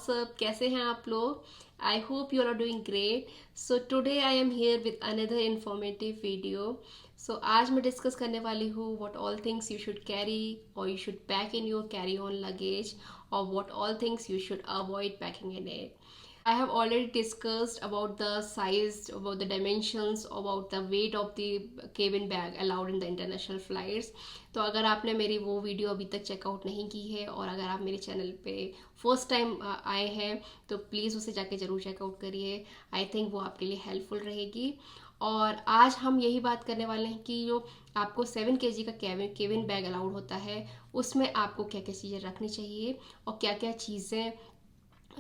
WhatsApp, कैसे हैं आप लोग? I hope you are doing great. So today I am here with another informative video. So आज मैं डिस्कस करने वाली हूँ what all things you should carry और you should pack in your carry on luggage, और what all things you should avoid packing in it. I have already discussed about the size, about the dimensions, about the weight of the cabin bag allowed in the international flights. तो अगर आपने मेरी वो video अभी तक checkout नहीं की है और अगर आप मेरे चैनल पे फर्स्ट टाइम आए हैं तो प्लीज़ उसे जाके ज़रूर चेकआउट करिए। आई थिंक वो आपके लिए हेल्पफुल रहेगी। और आज हम यही बात करने वाले हैं कि जो आपको 7 kg का केबिन बैग अलाउड होता है उसमें आपको क्या क्या चीज़ें रखनी चाहिए और क्या क्या चीज़ें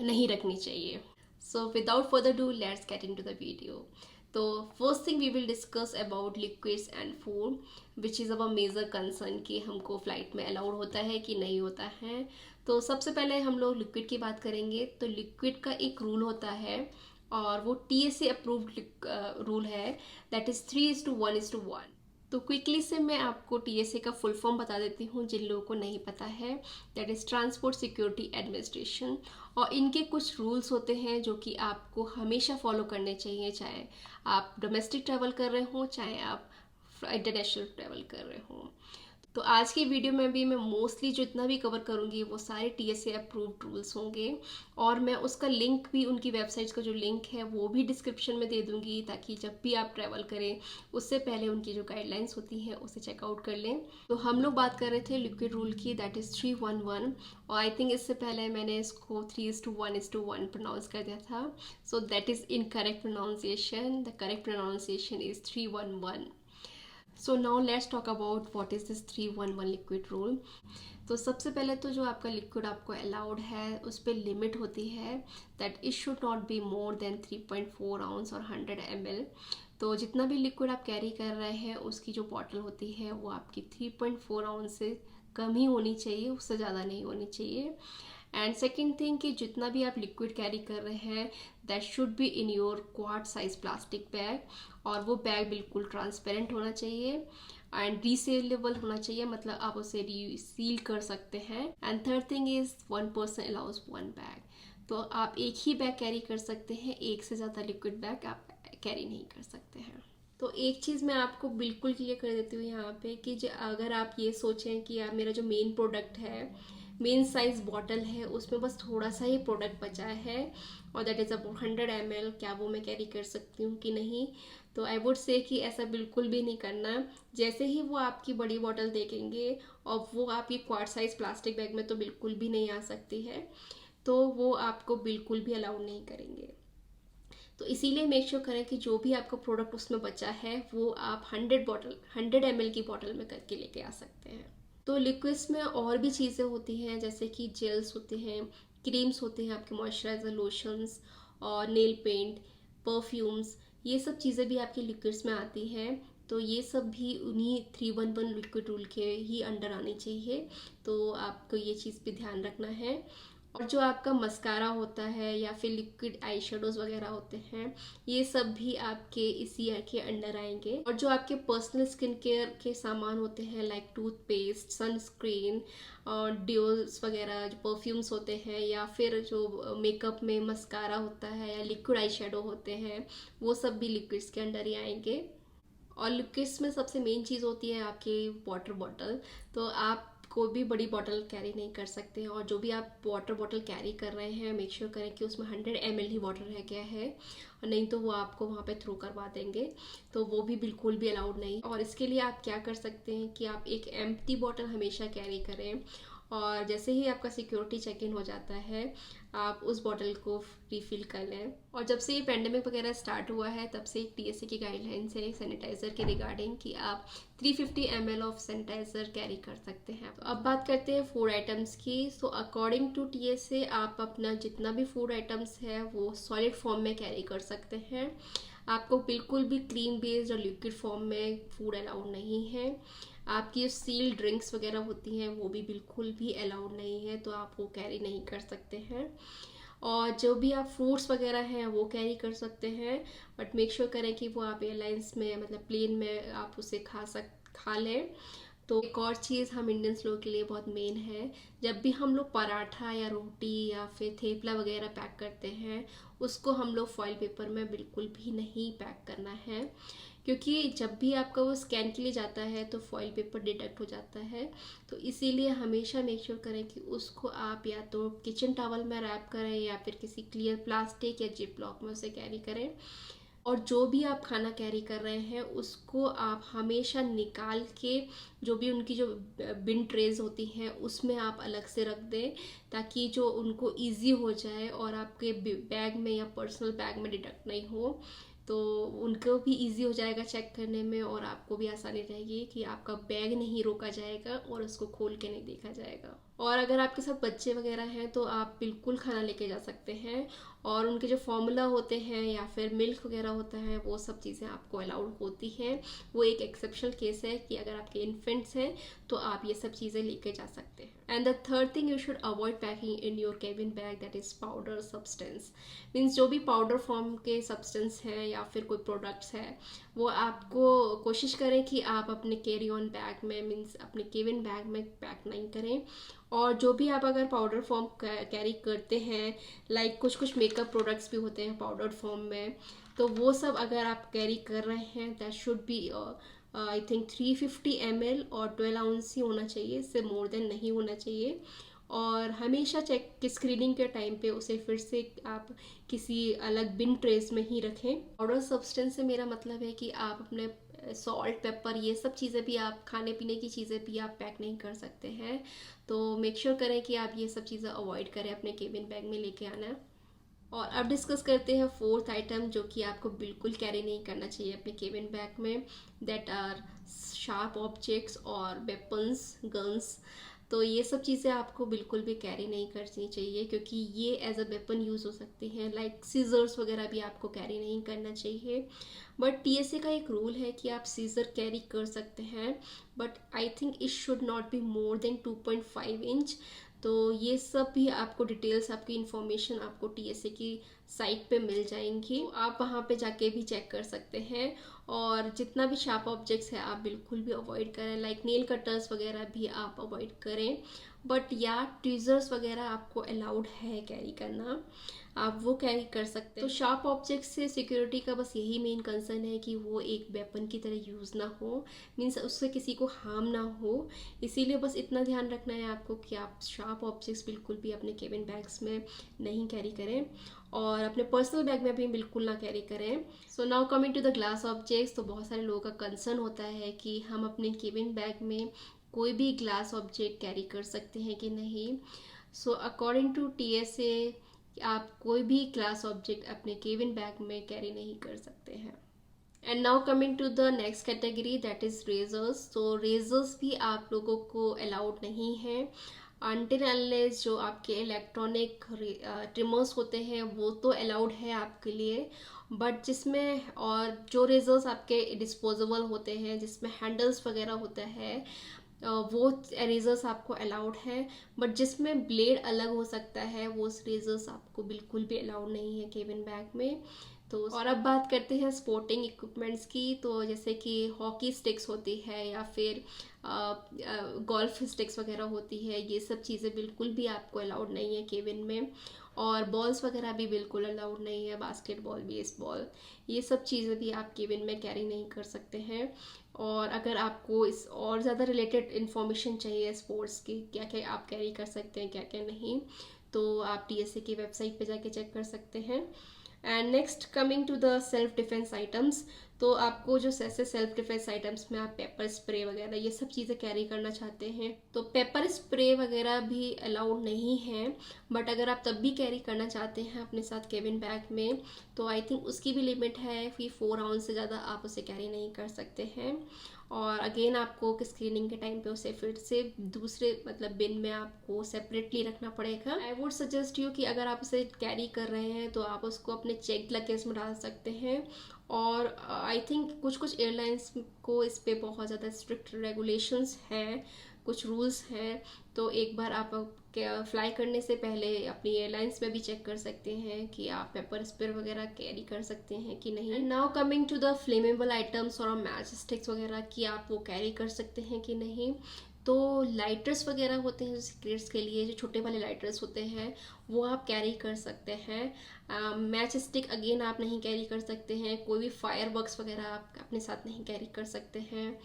नहीं रखनी चाहिए। So without further do let's get into the video. तो first thing we will discuss about liquids and food which is our major concern कि हमको फ्लाइट में अलाउड होता है कि नहीं होता है। तो सबसे पहले हम लोग लिक्विड की बात करेंगे। तो लिक्विड का एक रूल होता है और वो TSA अप्रूव्ड रूल है, दैट इज़ 3:1:1। तो क्विकली से मैं आपको TSA का फुल फॉर्म बता देती हूँ जिन लोगों को नहीं पता है। That is transport security administration. और इनके कुछ रूल्स होते हैं जो कि आपको हमेशा फॉलो करने चाहिए, चाहे आप डोमेस्टिक ट्रैवल कर रहे हो चाहे आप इंटरनेशनल ट्रैवल कर रहे हो। तो आज की वीडियो में भी मैं मोस्टली जितना भी कवर करूँगी वो सारे TSA अप्रूव्ड रूल्स होंगे, और मैं उसका लिंक भी, उनकी वेबसाइट्स का जो लिंक है वो भी डिस्क्रिप्शन में दे दूँगी ताकि जब भी आप ट्रैवल करें उससे पहले उनकी जो गाइडलाइंस होती हैं उसे चेकआउट कर लें। तो हम लोग बात कर रहे थे लिक्विड रूल की, दैट इज़ 3:1:1, और आई थिंक इससे पहले मैंने इसको 3:1:1 प्रोनाउंस कर दिया था। So that is incorrect pronunciation. The correct pronunciation is 3:1:1। So now let's talk about what is this 3:1:1 liquid rule. तो सबसे पहले तो जो आपका लिक्विड आपको अलाउड है उस पर लिमिट होती है, that it should not be more than 3.4 ounce और 100 ml। तो जितना भी लिक्विड आप कैरी कर रहे हैं उसकी जो बॉटल होती है वो आपकी 3.4 आउंस से कम ही होनी चाहिए, उससे ज़्यादा नहीं होनी चाहिए। एंड सेकेंड थिंग कि जितना भी आप लिक्विड कैरी कर रहे हैं that should be in your quart size plastic bag, और वो बैग बिल्कुल ट्रांसपेरेंट होना चाहिए एंड रीसेलेबल होना चाहिए, मतलब आप उसे रीसील कर सकते हैं। And third thing is 1 person allows 1 bag. तो आप एक ही बैग कैरी कर सकते हैं, एक से ज़्यादा लिक्विड बैग आप कैरी नहीं कर सकते हैं। तो एक चीज़ मैं आपको बिल्कुल क्लियर कर देती हूँ यहाँ पे कि अगर आप ये सोचें कि यार मेरा जो मेन प्रोडक्ट है, मेन साइज बॉटल है, उसमें बस थोड़ा सा ही प्रोडक्ट बचा है और दैट इज़ अबाउट 100 ml, क्या वो मैं कैरी कर सकती हूँ कि नहीं, तो आई वुड से कि ऐसा बिल्कुल भी नहीं करना। जैसे ही वो आपकी बड़ी बॉटल देखेंगे और वो आपकी क्वार्ट साइज प्लास्टिक बैग में तो बिल्कुल भी नहीं आ सकती है, तो वो आपको बिल्कुल भी अलाउ नहीं करेंगे। तो इसीलिए मेक श्योर करें कि जो भी आपका प्रोडक्ट उसमें बचा है वो आप 100 ml की बॉटल में करके लेके आ सकते हैं। तो लिक्विड्स में और भी चीज़ें होती हैं जैसे कि जेल्स होते हैं, क्रीम्स होते हैं, आपके मॉइस्चराइजर, लोशंस और नेल पेंट, परफ्यूम्स, ये सब चीज़ें भी आपकी लिक्विड्स में आती हैं। तो ये सब भी उन्हीं 3:1:1 लिक्विड रूल के ही अंडर आनी चाहिए, तो आपको ये चीज़ पे ध्यान रखना है। और जो आपका मस्कारा होता है या फिर लिक्विड आई शेडोज वगैरह होते हैं, ये सब भी आपके इसी के अंडर आएंगे। और जो आपके पर्सनल स्किन केयर के सामान होते हैं लाइक टूथपेस्ट, सनस्क्रीन और ड्यूल्स वगैरह, जो परफ्यूम्स होते हैं, या फिर जो मेकअप में मस्कारा होता है या लिक्विड आई शेडो होते हैं, वो सब भी लिक्विड्स के अंडर ही आएंगे। और लिक्विड्स में सबसे मेन चीज़ होती है आपकी वाटर बॉटल। तो आप कोई भी बड़ी बॉटल कैरी नहीं कर सकते हैं, और जो भी आप वाटर बॉटल कैरी कर रहे हैं मेक श्योर करें कि उसमें 100 ml ही वाटर रह गया है, और नहीं तो वो आपको वहाँ पे थ्रो करवा देंगे, तो वो भी बिल्कुल भी अलाउड नहीं। और इसके लिए आप क्या कर सकते हैं कि आप एक एम्प्टी बॉटल हमेशा कैरी करें, और जैसे ही आपका सिक्योरिटी चेक इन हो जाता है आप उस बॉटल को रिफ़िल कर लें। और जब से ये पेंडेमिक वगैरह स्टार्ट हुआ है तब से एक TSA की गाइडलाइंस है सैनिटाइज़र के रिगार्डिंग कि आप 350 ml ऑफ सैनिटाइज़र कैरी कर सकते हैं। तो अब बात करते हैं फूड आइटम्स की। सो अकॉर्डिंग टू TSA आप अपना जितना भी फूड आइटम्स है वो सॉलिड फॉर्म में कैरी कर सकते हैं। आपको बिल्कुल भी क्रीम बेस्ड और लिक्विड फॉर्म में फूड अलाउड नहीं है। आपकी सील्ड ड्रिंक्स वगैरह होती हैं वो भी बिल्कुल भी अलाउड नहीं है, तो आप वो कैरी नहीं कर सकते हैं। और जो भी आप फ्रूट्स वगैरह हैं वो कैरी कर सकते हैं, बट मेक श्योर करें कि वो आप एयरलाइंस में, मतलब प्लेन में आप उसे खा लें। तो एक और चीज़ हम इंडियंस लोगों के लिए बहुत मेन है, जब भी हम लोग पराठा या रोटी या फिर थेपला वगैरह पैक करते हैं, उसको हम लोग फॉइल पेपर में बिल्कुल भी नहीं पैक करना है, क्योंकि जब भी आपका वो स्कैन के लिए जाता है तो फॉइल पेपर डिटेक्ट हो जाता है। तो इसीलिए हमेशा मेक श्योर करें कि उसको आप या तो किचन टॉवल में रैप करें या फिर किसी क्लियर प्लास्टिक या जिप लॉक में उसे कैरी करें। और जो भी आप खाना कैरी कर रहे हैं उसको आप हमेशा निकाल के, जो भी उनकी जो बिन ट्रेज होती हैं उसमें आप अलग से रख दें, ताकि जो उनको इजी हो जाए और आपके बैग में या पर्सनल बैग में डिटेक्ट नहीं हो। तो उनको भी इजी हो जाएगा चेक करने में और आपको भी आसानी रहेगी कि आपका बैग नहीं रोका जाएगा और उसको खोल के नहीं देखा जाएगा। और अगर आपके साथ बच्चे वगैरह हैं तो आप बिल्कुल खाना लेके जा सकते हैं, और उनके जो फॉर्मूला होते हैं या फिर मिल्क वगैरह होता है वो सब चीज़ें आपको अलाउड होती हैं। वो एक एक्सेप्शनल केस है कि अगर आपके इन्फेंट्स हैं तो आप ये सब चीज़ें लेके जा सकते हैं। And the third thing, you should avoid packing in your cabin bag that is powder substance. Means जो भी पाउडर फॉर्म के सब्सटेंस हैं या फिर कोई प्रोडक्ट्स है, वो आपको कोशिश करें कि आप अपने कैरी ऑन बैग में, मीन्स अपने केबिन बैग में पैक नहीं करें। और जो भी आप अगर पाउडर फॉर्म कैरी करते हैं, लाइक कुछ कुछ मेकअप प्रोडक्ट्स भी होते हैं पाउडर फॉर्म में, तो वो सब अगर आप कैरी कर रहे हैं that should be I think 350 ml और 12 ounce ही होना चाहिए, इससे मोर देन नहीं होना चाहिए। और हमेशा चेक कि स्क्रीनिंग के टाइम पे उसे फिर से आप किसी अलग बिन ट्रेस में ही रखें। पाउडर सब्सटेंस से मेरा मतलब है कि आप अपने सॉल्ट, पेपर, ये सब चीज़ें भी, आप खाने पीने की चीज़ें भी आप पैक नहीं कर सकते हैं। तो मेक श्योर करें कि आप ये सब चीज़ें अवॉइड करें अपने केबिन बैग में लेके आना। और अब डिस्कस करते हैं फोर्थ आइटम जो कि आपको बिल्कुल कैरी नहीं करना चाहिए अपने केबिन बैग में, दैट आर शार्प ऑब्जेक्ट्स और वेपन्स, गन्स। तो ये सब चीज़ें आपको बिल्कुल भी कैरी नहीं करनी चाहिए, क्योंकि ये एज अ वेपन यूज़ हो सकती हैं। लाइक सीजर्स वगैरह भी आपको कैरी नहीं करना चाहिए। बट टीएसए का एक रूल है कि आप सीजर कैरी कर सकते हैं, but I think it should not be more than 2.5 inch. तो ये सब भी आपको डिटेल्स, आपकी इन्फॉर्मेशन आपको टीएसए की साइट पे मिल जाएंगी, तो आप वहाँ पे जाके भी चेक कर सकते हैं। और जितना भी शार्प ऑब्जेक्ट्स है आप बिल्कुल भी अवॉइड करें, लाइक नेल कटर्स वगैरह भी आप अवॉइड करें। बट या ट्वीज़र्स वगैरह आपको अलाउड है कैरी करना, आप वो कैरी कर सकते हैं। तो शार्प ऑब्जेक्ट से सिक्योरिटी का बस यही मेन कंसर्न है कि वो एक वेपन की तरह यूज़ ना हो, मीन्स उससे किसी को हार्म ना हो। इसीलिए बस इतना ध्यान रखना है आपको कि आप शार्प ऑब्जेक्ट्स बिल्कुल भी अपने केबिन बैग्स में नहीं कैरी करें, और अपने पर्सनल बैग में भी बिल्कुल ना कैरी करें। So now coming to the glass objects, तो बहुत सारे लोगों का कंसर्न होता है कि हम अपने केबिन बैग में कोई भी ग्लास ऑब्जेक्ट कैरी कर सकते हैं कि नहीं। सो अकॉर्डिंग टू टीएसए आप कोई भी ग्लास ऑब्जेक्ट अपने केबिन बैग में कैरी नहीं कर सकते हैं। And now coming to the next category, that is razors. तो रेजर्स भी आप लोगों को अलाउड नहीं है अनटिल अनलेस जो आपके इलेक्ट्रॉनिक ट्रिमर्स होते हैं वो तो अलाउड है आपके लिए, बट जिसमें, और जो रेजर्स आपके डिस्पोजेबल होते हैं जिसमें हैंडल्स वगैरह होता है, वो रेजर्स आपको अलाउड है। बट जिसमें ब्लेड अलग हो सकता है वो रेजर्स आपको बिल्कुल भी अलाउड नहीं है केबिन बैग में। तो और अब बात करते हैं स्पोर्टिंग इक्विपमेंट्स की। तो जैसे कि हॉकी स्टिक्स होती है या फिर गोल्फ स्टिक्स वगैरह होती है, ये सब चीज़ें बिल्कुल भी आपको अलाउड नहीं है केबिन में। और बॉल्स वगैरह भी बिल्कुल अलाउड नहीं है, बास्केटबॉल, बेसबॉल, ये सब चीज़ें भी आप केबिन में कैरी नहीं कर सकते हैं। और अगर आपको इस और ज़्यादा रिलेटेड इन्फॉर्मेशन चाहिए स्पोर्ट्स की, क्या क्या आप कैरी कर सकते हैं क्या क्या नहीं, तो आप टीएसए की वेबसाइट पे जाके चेक कर सकते हैं। And next coming to the self defence items, तो आपको जो ऐसे सेल्फ डिफेंस आइटम्स में आप पेपर स्प्रे वगैरह ये सब चीज़ें कैरी करना चाहते हैं तो पेपर स्प्रे वगैरह भी अलाउड नहीं है। बट अगर आप तब भी कैरी करना चाहते हैं अपने साथ केबिन बैग में, तो आई थिंक उसकी भी लिमिट है कि 4 आउंस से ज़्यादा आप उसे कैरी नहीं कर सकते हैं। और अगेन आपको स्क्रीनिंग के टाइम पे उसे फिर से दूसरे मतलब बिन में आपको सेपरेटली रखना पड़ेगा। आई वुड सजेस्ट यू कि अगर आप उसे कैरी कर रहे हैं तो आप उसको अपने चेक लगेज में डाल सकते हैं। और आई थिंक कुछ कुछ एयरलाइंस को इस पे बहुत ज़्यादा स्ट्रिक्ट रेगुलेशंस हैं, कुछ रूल्स हैं। तो एक बार आप फ्लाई करने से पहले अपनी एयरलाइंस में भी चेक कर सकते हैं कि आप पेपर स्प्रे वगैरह कैरी कर सकते हैं कि नहीं। Now coming to the flammable items और मैच स्टिक्स वगैरह की आप वो कैरी कर सकते हैं कि नहीं। तो लाइटर्स वगैरह होते हैं जो सिगरेट्स के लिए, जो छोटे वाले लाइटर्स होते हैं वो आप कैरी कर सकते हैं। मैच स्टिक अगेन आप नहीं कैरी कर सकते हैं। कोई भी फायर वर्क्स वगैरह आप अपने साथ नहीं कैरी कर सकते हैं।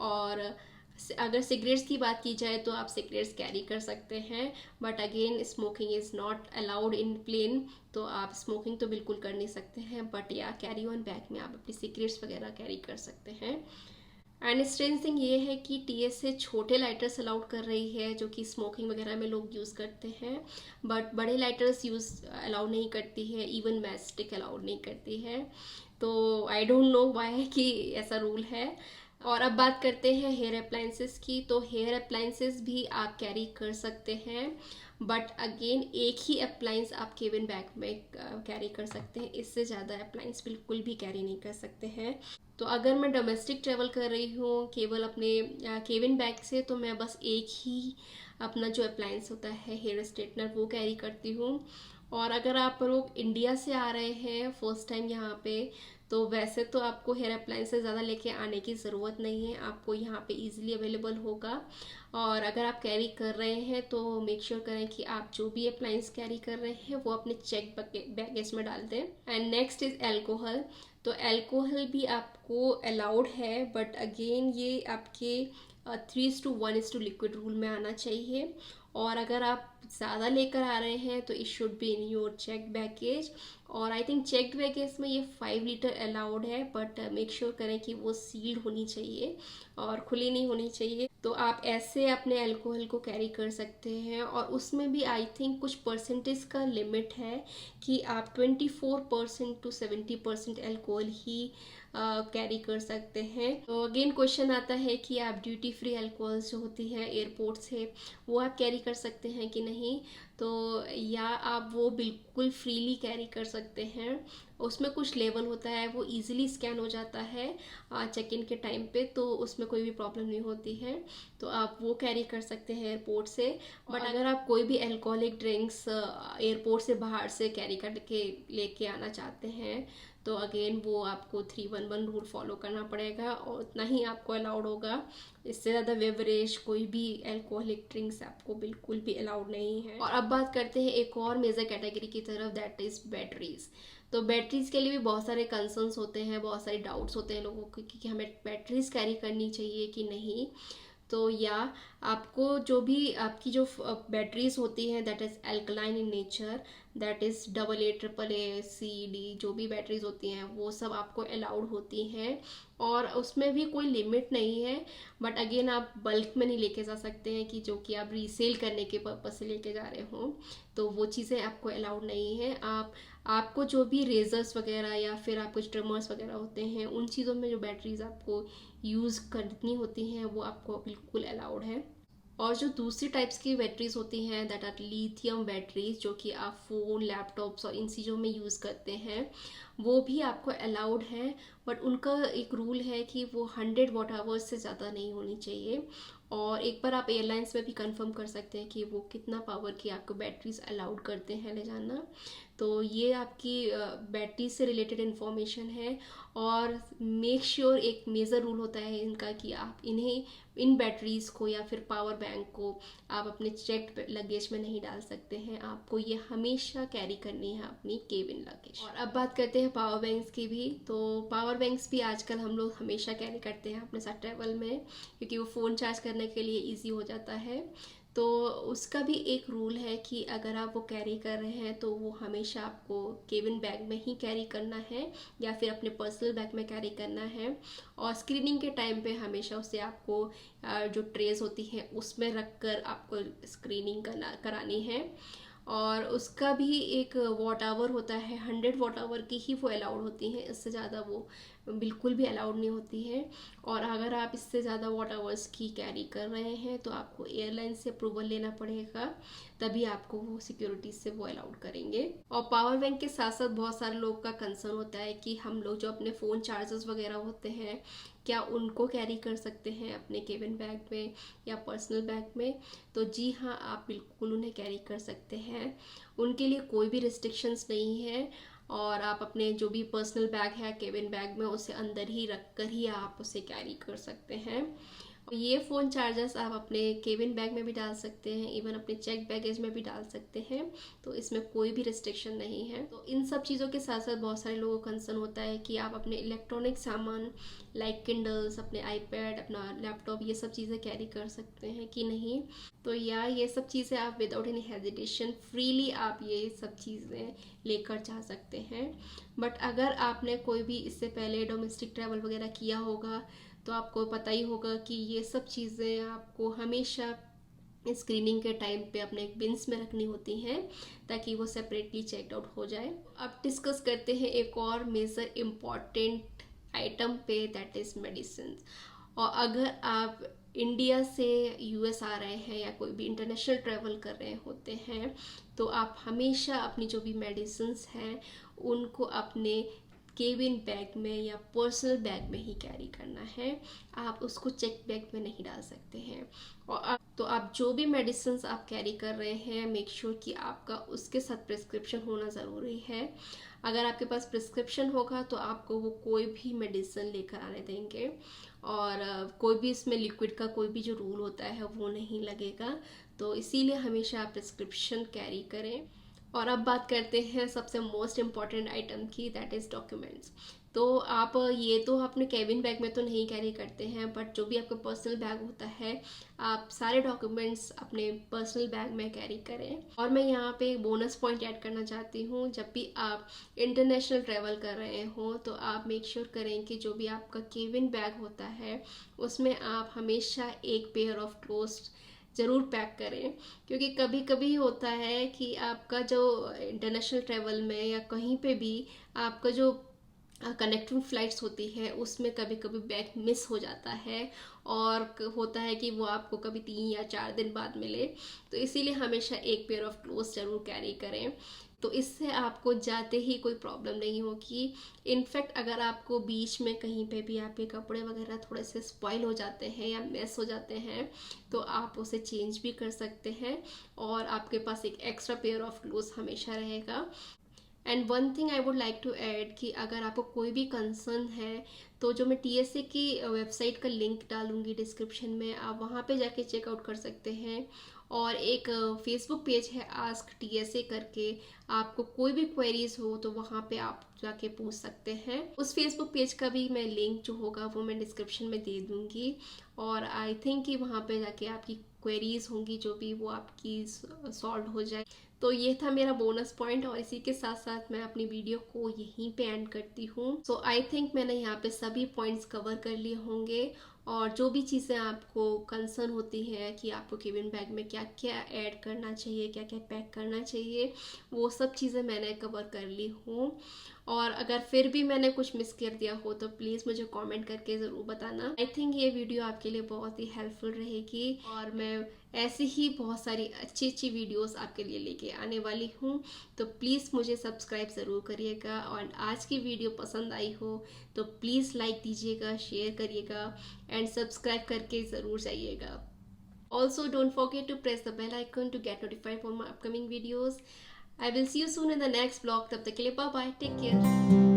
और अगर सिगरेट्स की बात की जाए तो आप सिगरेट्स कैरी कर सकते हैं, but again smoking is not allowed in plane. तो आप स्मोकिंग तो बिल्कुल कर नहीं सकते हैं, बट या कैरी ऑन बैग में आप अपनी सिगरेट्स वगैरह कैरी कर सकते हैं। एंड स्ट्रेंज थिंग ये है कि टीएसए छोटे लाइटर्स अलाउड कर रही है जो कि स्मोकिंग वगैरह में लोग यूज़ करते हैं, बट बड़े लाइटर्स यूज़ अलाउड नहीं करती है, इवन मैच स्टिक अलाउड नहीं करती है। तो आई डोंट नो वाई कि ऐसा रूल है। और अब बात करते हैं हेयर अप्लाइंसेस की। तो हेयर अप्लाइंसेस भी आप कैरी कर सकते हैं, बट अगेन एक ही अप्लाइंस आप केबिन बैग में कैरी कर सकते हैं। इससे ज़्यादा अप्लाइंस बिल्कुल भी कैरी नहीं कर सकते हैं। तो अगर मैं डोमेस्टिक ट्रेवल कर रही हूँ केवल अपने केबिन बैग से, तो मैं बस एक ही अपना जो अप्लाइंस होता है हेयर स्ट्रेटनर वो कैरी करती हूँ। और अगर आप लोग इंडिया से आ रहे हैं फर्स्ट टाइम यहाँ पे, तो वैसे तो आपको हेयर अप्लायंस से ज़्यादा लेके आने की ज़रूरत नहीं है, आपको यहाँ पे इजीली अवेलेबल होगा। और अगर आप कैरी कर रहे हैं तो मेक श्योर करें कि आप जो भी अप्लायंस कैरी कर रहे हैं वो अपने चेक बैगेज में डाल दें। And next is alcohol. तो एल्कोहल भी आपको अलाउड है, बट अगेन ये आपके 3:1 लिक्विड रूल में आना चाहिए। और अगर आप ज़्यादा लेकर आ रहे हैं तो it should be in your check baggage. और आई थिंक चेक बैगेज में ये 5 लीटर अलाउड है, बट मेक श्योर करें कि वो सील्ड होनी चाहिए और खुली नहीं होनी चाहिए। तो आप ऐसे अपने अल्कोहल को कैरी कर सकते हैं। और उसमें भी आई थिंक कुछ परसेंटेज का लिमिट है कि आप 24% to 70% अल्कोहल ही कैरी कर सकते हैं। तो अगेन क्वेश्चन आता है कि आप ड्यूटी फ्री अल्कोहल्स जो होती है एयरपोर्ट से वो आप कैरी कर सकते हैं कि नहीं। तो या आप वो बिल्कुल फ्रीली कैरी कर सकते हैं। उसमें कुछ लेवल होता है, वो इजीली स्कैन हो जाता है चेक इन के टाइम पे, तो उसमें कोई भी प्रॉब्लम नहीं होती है। तो आप वो कैरी कर सकते हैं एयरपोर्ट से। बट अगर आप कोई भी अल्कोहलिक ड्रिंक्स एयरपोर्ट से बाहर से कैरी करके लेके आना चाहते हैं, तो अगेन वो आपको 311 रूल फॉलो करना पड़ेगा और उतना ही आपको अलाउड होगा। इससे ज़्यादा बेवरेज कोई भी अल्कोहलिक ड्रिंक्स आपको बिल्कुल भी अलाउड नहीं है। और अब बात करते हैं एक और मेजर कैटेगरी की तरफ, दैट इज़ बैटरीज। तो बैटरीज के लिए भी बहुत सारे कंसर्न्स होते हैं, बहुत सारे डाउट्स होते हैं लोगों को कि हमें बैटरीज कैरी करनी चाहिए कि नहीं। तो या आपको जो भी आपकी जो बैटरीज होती हैं that is alkaline in nature, that is AA, AAA, CD, जो भी बैटरीज होती हैं वो सब आपको अलाउड होती हैं। और उसमें भी कोई लिमिट नहीं है, बट अगेन आप बल्क में नहीं लेके जा सकते हैं कि जो कि आप रीसेल करने के पर्पज से लेके जा रहे हों, तो वो चीज़ें आपको अलाउड नहीं है। आपको जो भी रेजर्स वगैरह या फिर आपको ट्रिमर्स वगैरह होते हैं उन चीज़ों में जो बैटरीज आपको यूज़ करनी होती हैं वो आपको बिल्कुल अलाउड है। और जो दूसरी टाइप्स की बैटरीज होती हैं दैट आर लिथियम बैटरीज, जो कि आप फ़ोन, लैपटॉप्स और इन चीज़ों में यूज़ करते हैं, वो भी आपको अलाउड है। बट उनका एक रूल है कि वो 100 वॉट आवर्स से ज़्यादा नहीं होनी चाहिए। और एक बार आप एयरलाइंस में भी कंफर्म कर सकते हैं कि वो कितना पावर की आपको बैटरीज अलाउड करते हैं ले जाना। तो ये आपकी बैटरी से रिलेटेड इन्फॉर्मेशन है। और मेक श्योर एक मेजर रूल होता है इनका कि आप इन बैटरीज को या फिर पावर बैंक को आप अपने चेक लगेज में नहीं डाल सकते हैं, आपको ये हमेशा कैरी करनी है अपनी केबिन लगेज। और अब बात करते हैं पावर बैंक्स की भी। तो पावर बैंक्स भी आजकल हम लोग हमेशा कैरी करते हैं अपने साथ ट्रैवल में, क्योंकि वो फ़ोन चार्ज करने के लिए ईजी हो जाता है। तो उसका भी एक रूल है कि अगर आप वो कैरी कर रहे हैं तो वो हमेशा आपको केबिन बैग में ही कैरी करना है या फिर अपने पर्सनल बैग में कैरी करना है। और स्क्रीनिंग के टाइम पे हमेशा उससे आपको जो ट्रेस होती हैं उसमें रख कर आपको स्क्रीनिंग करानी है। और उसका भी एक वॉट आवर होता है, 100 वॉट आवर की ही वो अलाउड होती हैं, इससे ज़्यादा वो बिल्कुल भी अलाउड नहीं होती है। और अगर आप इससे ज़्यादा वॉट आवर्स की कैरी कर रहे हैं तो आपको एयरलाइन से अप्रूवल लेना पड़ेगा, तभी आपको वो सिक्योरिटी से वो अलाउड करेंगे। और पावर बैंक के साथ साथ बहुत सारे लोग का कंसर्न होता है कि हम लोग जो अपने फ़ोन चार्जर्स वगैरह होते हैं क्या उनको कैरी कर सकते हैं अपने केबिन बैग में या पर्सनल बैग में? तो जी हाँ, आप बिल्कुल उन्हें कैरी कर सकते हैं। उनके लिए कोई भी रिस्ट्रिक्शंस नहीं है, और आप अपने जो भी पर्सनल बैग है केबिन बैग में उसे अंदर ही रख कर ही आप उसे कैरी कर सकते हैं। ये फ़ोन चार्जर्स आप अपने केबिन बैग में भी डाल सकते हैं, इवन अपने चेक बैगेज में भी डाल सकते हैं, तो इसमें कोई भी रिस्ट्रिक्शन नहीं है। तो इन सब चीज़ों के साथ साथ बहुत सारे लोगों को कंसर्न होता है कि आप अपने इलेक्ट्रॉनिक सामान लाइक किंडल्स, अपने आईपैड, अपना लैपटॉप, ये सब चीज़ें कैरी कर सकते हैं कि नहीं। तो या ये सब चीज़ें आप विदाउट एनी हेजिटेशन फ्रीली आप ये सब चीज़ें लेकर जा सकते हैं। बट अगर आपने कोई भी इससे पहले डोमेस्टिक ट्रैवल वगैरह किया होगा तो आपको पता ही होगा कि ये सब चीज़ें आपको हमेशा स्क्रीनिंग के टाइम पे अपने एक बिन्स में रखनी होती हैं ताकि वो सेपरेटली चेक आउट हो जाए। अब डिस्कस करते हैं एक और मेजर इम्पॉर्टेंट आइटम पे, दैट इज़ मेडिसिन। और अगर आप इंडिया से यूएस आ रहे हैं या कोई भी इंटरनेशनल ट्रैवल कर रहे होते हैं तो आप हमेशा अपनी जो भी मेडिसिन्स हैं उनको अपने केबिन बैग में या पर्सनल बैग में ही कैरी करना है। आप उसको चेक बैग में नहीं डाल सकते हैं। और आप जो भी मेडिसिन आप कैरी कर रहे हैं मेक श्योर कि आपका उसके साथ प्रिस्क्रिप्शन होना ज़रूरी है। अगर आपके पास प्रिस्क्रिप्शन होगा तो आपको वो कोई भी मेडिसिन लेकर आने देंगे, और कोई भी इसमें लिक्विड का कोई भी जो रूल होता है वो नहीं लगेगा। तो इसीलिए हमेशा आप प्रिस्क्रिप्शन कैरी करें। और अब बात करते हैं सबसे मोस्ट इम्पॉर्टेंट आइटम की, दैट इज़ डॉक्यूमेंट्स। तो आप ये तो अपने केबिन बैग में तो नहीं कैरी करते हैं, बट जो भी आपका पर्सनल बैग होता है आप सारे डॉक्यूमेंट्स अपने पर्सनल बैग में कैरी करें। और मैं यहाँ पे एक बोनस पॉइंट ऐड करना चाहती हूँ, जब भी आप इंटरनेशनल ट्रैवल कर रहे हो तो आप मेक श्योर करें कि जो भी आपका केबिन बैग होता है उसमें आप हमेशा एक पेयर ऑफ क्लोथ्स ज़रूर पैक करें। क्योंकि कभी कभी होता है कि आपका जो इंटरनेशनल ट्रैवल में या कहीं पे भी आपका जो कनेक्टिंग फ़्लाइट्स होती है उसमें कभी कभी बैग मिस हो जाता है, और होता है कि वो आपको कभी 3 या 4 दिन बाद मिले। तो इसीलिए हमेशा एक पेयर ऑफ क्लोथ्स ज़रूर कैरी करें, तो इससे आपको जाते ही कोई प्रॉब्लम नहीं होगी। इनफैक्ट अगर आपको बीच में कहीं पे भी आपके कपड़े वगैरह थोड़े से स्पॉइल हो जाते हैं या मेस हो जाते हैं तो आप उसे चेंज भी कर सकते हैं, और आपके पास एक एक्स्ट्रा पेयर ऑफ क्लोथ्स हमेशा रहेगा। And one thing I would like to add कि अगर आपको कोई भी कंसर्न है तो जो मैं टीएसए की वेबसाइट का लिंक डालूंगी डिस्क्रिप्शन में, आप वहाँ पे जाके चेकआउट कर सकते हैं। और एक फेसबुक पेज है आस्क टीएसए करके, आपको कोई भी क्वेरीज हो तो वहाँ पे आप जाके पूछ सकते हैं। उस फेसबुक पेज का भी मैं लिंक जो होगा वो मैं डिस्क्रिप्शन में दे दूँगी, और आई थिंक कि वहाँ पे जाके आपकी क्वेरीज होंगी जो भी वो आपकी सॉल्व हो जाए। तो ये था मेरा बोनस पॉइंट, और इसी के साथ साथ मैं अपनी वीडियो को यहीं पे एंड करती हूँ। सो आई थिंक मैंने यहाँ पे सभी पॉइंट्स कवर कर लिए होंगे, और जो भी चीज़ें आपको कंसर्न होती हैं कि आपको केबिन बैग में क्या क्या ऐड करना चाहिए, क्या क्या पैक करना चाहिए, वो सब चीज़ें मैंने कवर कर ली हूँ। और अगर फिर भी मैंने कुछ मिस कर दिया हो तो प्लीज़ मुझे कमेंट करके ज़रूर बताना। आई थिंक ये वीडियो आपके लिए बहुत ही हेल्पफुल रहेगी, और मैं ऐसी ही बहुत सारी अच्छी अच्छी वीडियोस आपके लिए लेके आने वाली हूँ। तो प्लीज़ मुझे सब्सक्राइब ज़रूर करिएगा, और आज की वीडियो पसंद आई हो तो प्लीज़ लाइक दीजिएगा, शेयर करिएगा, एंड सब्सक्राइब करके ज़रूर जाइएगा। Also, don't forget to press the bell icon to get notified for my upcoming videos. I will see you soon in the next vlog. तब तक के लिए bye bye. Take care.